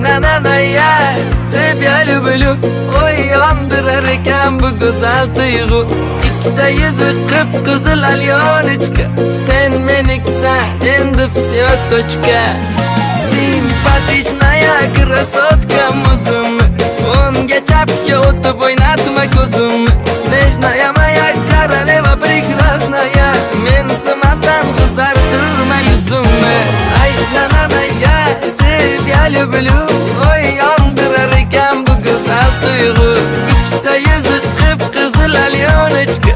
nananaya Sep ya lublü Uyandırar ekan bu güzel tuyg'u İkta yüzü kıpkızıl alyonechka Sen meniksan endi всё точка Simpatichная красотка muzim Unga chapga o'tib o'ynatma ko'zim Nежная моя королева прекрасная Mensimasdan qizartirma yuzimni Ay nananaya Тебя люблю Uyandırar ekan bu güzel tuyg'u Ikkita yuzi qip-qizil alyonechka